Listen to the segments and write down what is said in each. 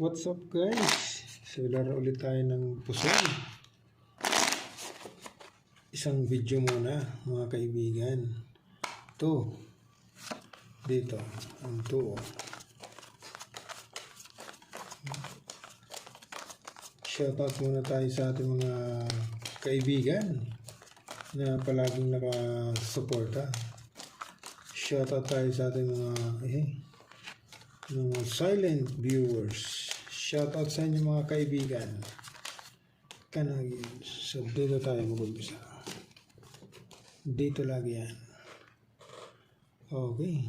What's up guys? So laro ulit tayo ng puson. Isang video muna mga kaibigan. Ito. Dito. Ang ito. Shoutout muna tayo sa ating mga kaibigan na palaging nakasuporta. Shoutout tayo sa ating mga silent viewers. Shoutout sa inyo mga kaibigan. So dito tayo mag-umpisa. Dito lagi yan. Okay.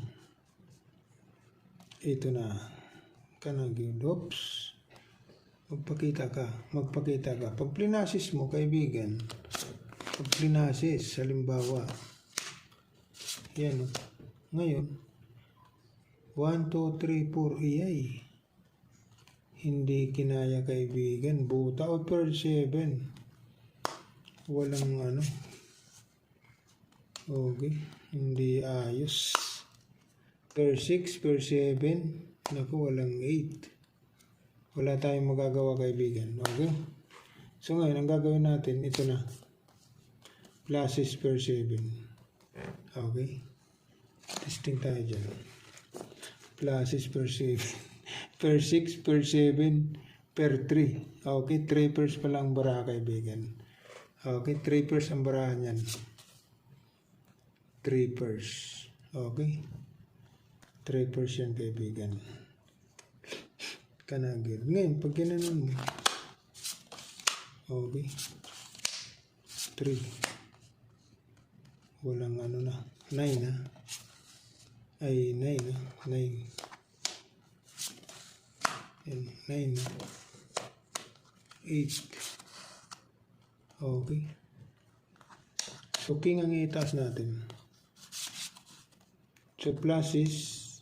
Ito na. Oops. Magpakita ka. Pag plinasis mo kaibigan. Pag plinasis, halimbawa. Yan. Ngayon. 1, 2, 3, 4, iyay. Hindi kinaya kaibigan. Buta o per 7. Walang Okay. Hindi ayos. Per 6, per 7. Naku, walang 8. Wala tayong magagawa kaibigan. Okay. So ngayon, ang gagawin natin, ito na. Pluses per 7. Okay. Testing tayo dyan. Pluses per 7. Per 6, per 7, per 3. Okay, 3 pairs pa lang baraha kaibigan. Okay, 3 pairs ang barahan yan. 3 pairs. Okay. 3 pairs yan kaibigan. Kanagir. Ngayon, pag ginanon mo. Okay. 3. Walang na. 9 na. Ay, 9 na. 9. 9. 8. Okay. So, king ang itaas natin. So, plus is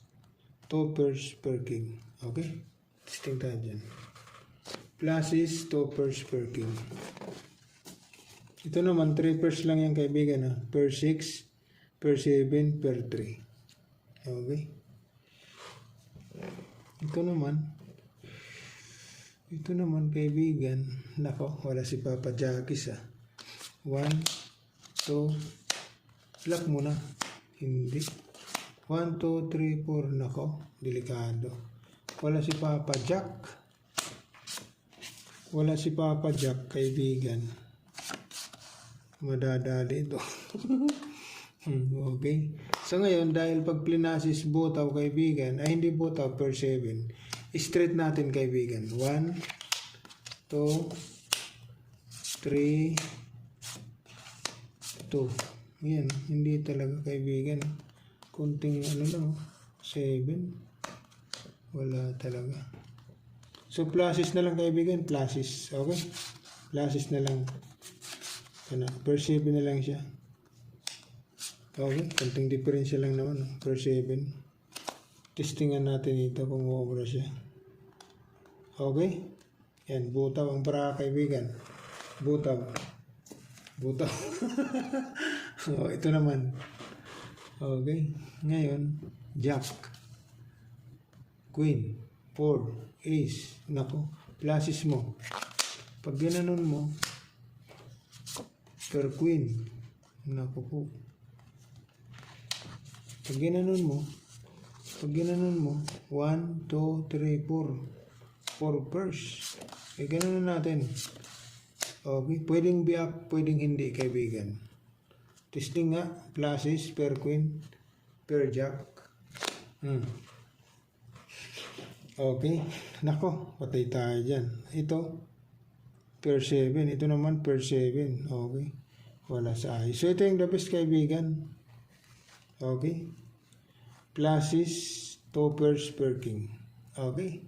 2 pairs per king. Okay? Testing tayo dyan. Plus is 2 pairs per king. Ito naman, 3 pairs lang yan kaibigan. Per 6, per 7, per 3. Okay? Ito naman kaibigan, nako, wala si Papa Jackis 1, 2, lock muna, hindi, 1, 2, 3, 4, nako, delikado, wala si Papa Jack kaibigan, madadali ito. Okay, so ngayon dahil pag plinasis botaw kaibigan, ay hindi botaw per 7, straight natin kaibigan. 1, 2, 3, 2. Yan, hindi talaga kaibigan. Kunting lang, 7. Wala talaga. So pluses na lang kaibigan, pluses. Okay? Pluses na lang. Per 7 na lang siya. Okay, kunting diferensya lang naman, per 7. Testingan natin ito kung uubra siya. Okay? Yan, butaw ang para kaibigan. Butaw. So, ito naman. Okay. Ngayon, Jack. Queen. 4. Ace. Nako. Pluses mo. Pag ginanon mo, per Queen. Nako po. Pag ginanon mo, 1, 2, 3, 4 pairs. Ganoon natin. Okay, pwedeng biak, pwedeng hindi kaibigan. Testing nga, pluses per queen, per jack. Okay, nako, patay tayo dyan. Ito, per 7. Ito naman per 7. Okay, wala sa ayos. So ito yung the best kaibigan. Okay. Pluses 2 pairs per king. Okay.